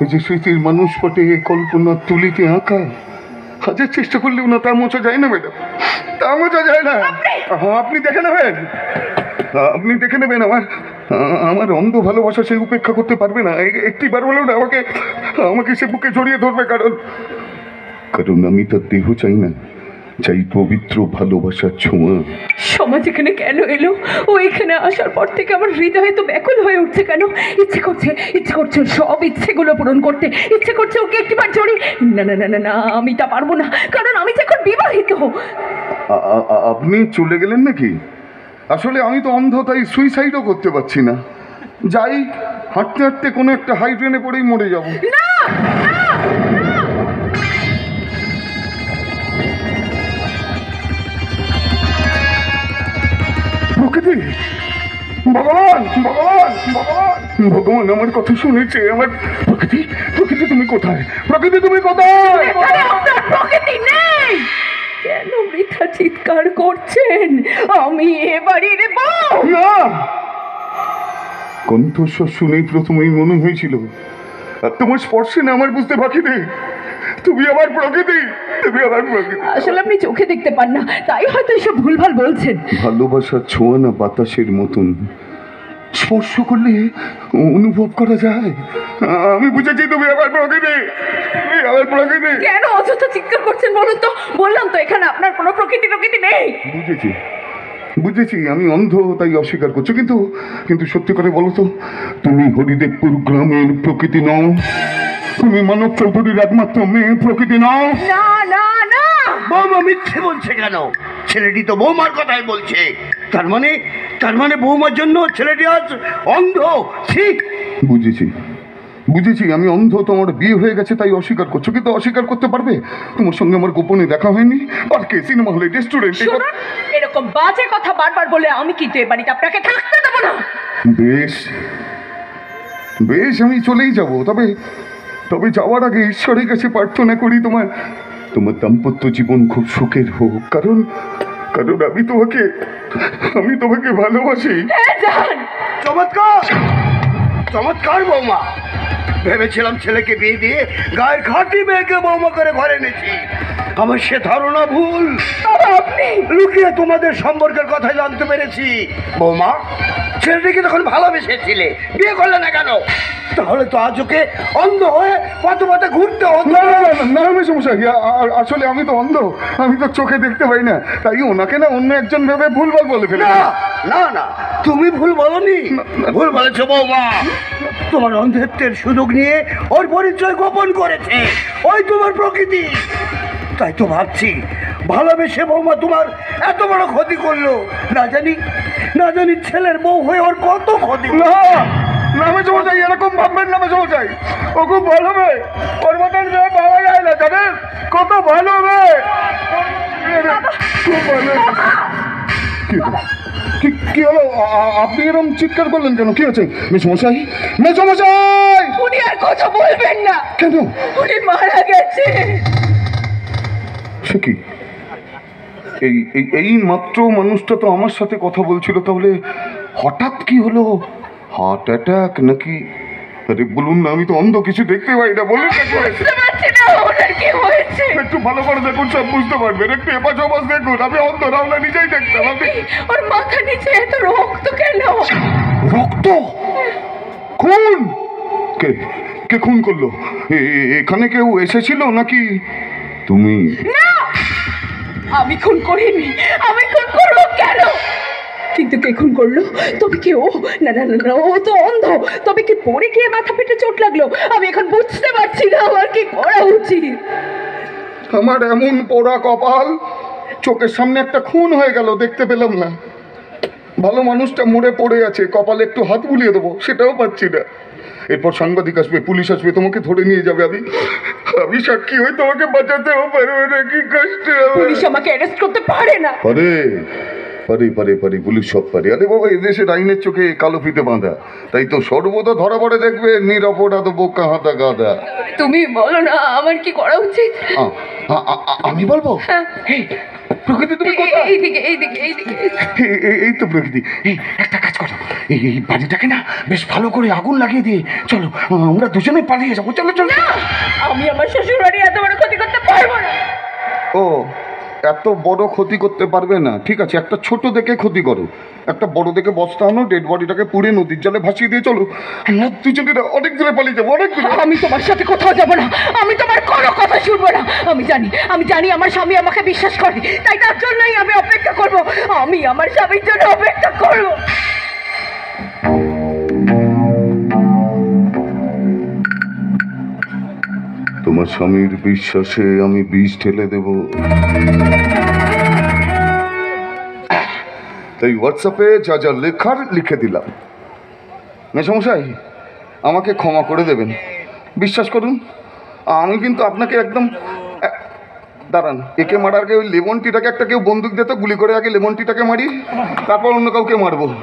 এই যে স্মৃতির মানুষ পটে কল্পনা তুলিতে আঁকা, হাজার চেষ্টা করলেও না তা মোছা যায় না ম্যাডাম, তা মোছা যায় না। হ্যাঁ, আপনি দেখে নেবেন, আপনি দেখে নেবেন। আমার আমার অন্ধ ভালোবাসা সে উপেক্ষা করতে পারবে না, একটিবার হলেও না আমাকে আমাকে সে বুকে জড়িয়ে ধরবে। কারণ কারণ আমি তার দেহ চাই না, চাই পবিত্র ভালোবাসার ছোঁয়া। সমাজ এখানে কেন এলো? ও এখানে আসার পর থেকে আমার হৃদয় তো ব্যাকুল হয়ে উঠছে কেন? ইচ্ছে করছে সব ইচ্ছেগুলো পূরণ করতে, ইচ্ছে করছে ওকে একটিবার জড়ি। না না না না না, আমি তা পারবো না, কারণ আমি তো এখন বিবাহিত। আপনি চলে গেলেন নাকি? আসলে আমি তো অন্ধ, তাই সুইসাইডও করতে পারছি না। যাই, হাঁটতে হাঁটতে কোনো একটা হাই ট্রেনে পড়েই মরে যাব। না প্রকৃতি, ভগবান ভগবান ভগবান ভগবান আমার কথা শুনেছে। আমার প্রকৃতি, প্রকৃতি তুমি কোথায়? প্রকৃতি তুমি কোথায়? প্রকৃতি নেই। কেন বৃথা চিৎকার করছেন? আমি এ বাড়ির বউ না। কণ্ঠস্বর শুনেই প্রথমেই মনে হয়েছিল, আর তোমার স্পর্শে না আমার বুঝতে বাকি নেই, তুমি আমার প্রকৃতি, তুমি আমার প্রকৃতি। আসলে আপনি চোখে দেখতে পান না, তাই হয়তো এসব ভুলভাল বলছেন। ভালোবাসার ছোঁয়া না বাতাসের মতন, স্পর্শ করলে অনুভব করা যায়। আমি বুঝেছি তুমি আমার প্রকৃতি, তুমি আমার প্রকৃতি। কেন অযথা চিৎকার করছেন বলুন তো? বললাম তো এখানে আপনার কোনো প্রকৃতি নেই। বুঝেছি বুঝেছি, আমি অন্ধ তাই অস্বীকার করছো, কিন্তু কিন্তু সত্যি করে বলো তো, তুমি হরিদেবপুর গ্রামের প্রকৃতি নও? তুমি মানব চৌধুরীর একমাত্র মেয়ে প্রকৃতি নও? না না না, বৌমা মিথ্যে বলছে কেন? ছেলেটি তো বৌমার কথাই বলছে। তার মানে বৌমার জন্য ছেলেটি আজ অন্ধ? ঠিক বুঝেছি বুঝেছি, আমি অন্ধ, তোমার বিয়ে হয়ে গেছে তাই অস্বীকার করছো, কিন্তু অস্বীকার করতে পারবে তোমার সঙ্গে আমার গোপনে দেখা হয়নি? পার্কে, সিনেমা হলে, রেস্টুরেন্টে। শুনুন, এরকম বাজে কথা বারবার বলে আমি কিন্তু এ বাড়িতে আপনাকে থাকতে দেবো না। বেশ বেশ, আমি চলেই যাব, তবে তবে যাওয়ার আগে ঈশ্বরের কাছে প্রার্থনা করি তোমার তোমার দাম্পত্য জীবন খুব সুখের হোক। কারণ কারণ আমি তোমাকে ভালোবাসি। হ্যাঁ যান। চমৎকার চমৎকার বৌমা। ভেবেছিলাম ছেলেকে বিয়ে দিয়ে গায়ের খাঁটি মেয়েকে বৌমা করে ঘরে এনেছি। আমার সে ধারণা ভুল। আপনি লুকিয়ে তোমাদের সম্পর্কের কথা জানতে পেরেছি। বৌমা, ছেলেটিকে তখন ভালোবেসেছিলে, বিয়ে করলে না কেন? তাহলে তো আজ ওকে অন্ধ হয়ে পথে পথে ঘুরতে হতো। না সমস্যা, আসলে আমি তো অন্ধ, আমি তো চোখে দেখতে পাই না, তাই ওনাকে না অন্য একজন ভেবে ভুলভাল বলে ফেলে। না না না, তুমি ভুল বলনি, ভুল বলেছো বৌমা। তোমার অন্ধত্বের সুযোগ নিয়ে ওর পরিচয় গোপন করেছে, ওই তোমার প্রকৃতি। তাই তো ভাবছি, ভালোবেসে বৌমা তোমার এত বড় ক্ষতি করলো, না জানি ছেলের বউ হয়ে ওর কত ক্ষতি। না নামে চলে যাই, এরকম ভাববেন, নামে চলে যাই। ও খুব ভালো মেয়ে, ওর মতন মেয়ে পাওয়া যায় না, জানেন? কত ভালো মেয়ে, খুব ভালো। কি হলো? আপনি এরকম চিৎকার করলেন কেন? কি হয়েছে? মেসমশাই, মেসমশাই! উনি আর কথা বলবেন না। কেন? উনি মারা গেছে। সে কি? এই মাত্র মানুষটা তো আমার সাথে কথা বলছিল, তাহলে হঠাৎ কি হলো? হার্ট অ্যাটাক নাকি? আরে বলুন না, আমি তো অন্ধ, কিছু দেখতে পাই না, বলুন না কি হয়েছে? কি হয়েছে? একটু ভালো করে দেখুন, সব বুঝতে পারবেন। একটু এপাশ ওপাশ দেখুন, আমি অন্ধ না হলে নিজেই দেখতাম। আপনি ওর মাথা নিচে এত রক্ত কেন? রক্ত? খুন? কে কে খুন করলো? এখানে কেউ এসেছিল নাকি? তুমি? না, আমি খুন করিনি। আমি খুন করবো কেন? কিন্তু কে খুন করলো? তবে কি ও? না না না না, ও তো অন্ধ। তবে কি পড়ে গিয়ে মাথা পেটে চোট লাগলো? আমি এখন বুঝতে পারছি না আমার কি করা উচিত। আমার এমন পোড়া কপাল, চোখের সামনে একটা খুন হয়ে গেল, দেখতে পেলাম না। ভালো মানুষটা মরে পড়ে আছে, কপালে একটু হাত বুলিয়ে দেবো, সেটাও পাচ্ছি না। এরপর সাংবাদিক আসবে, পুলিশ আসবে, তোমাকে ধরে নিয়ে যাবে। আমি সাক্ষী হয়ে তোমাকে বাঁচাতেও পারবে না, কি কষ্ট। পুলিশ আমাকে অ্যারেস্ট করতে পারে না। পারে পারে পারে পারে, পুলিশ সব পারে। আরে বাবা, এদেশের আইনের চোখে কালো ফিতে বাঁধা, তাই তো সর্বদা ধরা পড়ে, দেখবে নিরপরাধ বোকা হাতা গাদা। তুমি বলো না আমার কি করা উচিত? আমি বলবো? হ্যাঁ। প্রকৃতি তুমি কোথায়? এইদিকে এইদিকে এইদিকে। এই তো প্রকৃতি। এই একটা কাজ করো, এই বাড়িটাকে না বেশ ভালো করে আগুন লাগিয়ে দিয়ে চলো, আমরা দুজনে পালিয়ে যাবো। চলো চলো। না, আমি আমার শ্বশুর বাড়ি এত বড় ক্ষতি করতে পারবো না। ও, এত বড় ক্ষতি করতে পারবে না, ঠিক আছে, একটা ছোট দেখে ক্ষতি করো। একটা বড় দেখে বস্তা আনো, ডেড বডিটাকে পুড়ে নদীর জলে ভাসিয়ে দিয়ে চলো, আমরা দুজনে অনেক দূরে পালিয়ে যাবো, অনেক দূরে। আমি তোমার সাথে কোথাও যাব না, আমি তোমার কোনো কথা শুনবো না। আমি জানি আমার স্বামী আমাকে বিশ্বাস করে, তাই তার জন্যই আমি অপেক্ষা করব। আমি আমার স্বামীর জন্য অপেক্ষা করব। তোমার স্বামীর বিশ্বাসে আমি বিষ ঢেলে দেব। তাই হোয়াটসঅ্যাপে যা যা লেখার লিখে দিলাম। মেসমশাই, আমাকে ক্ষমা করে দেবেন, বিশ্বাস করুন আমি কিন্তু আপনাকে একদম দাঁড়ান, একে মারার আগে ওই লেমন টিটাকে একটা কেউ বন্দুক দিত, গুলি করে আগে লেমন টিটাকে মারি, তারপর অন্য কাউকে মারবো।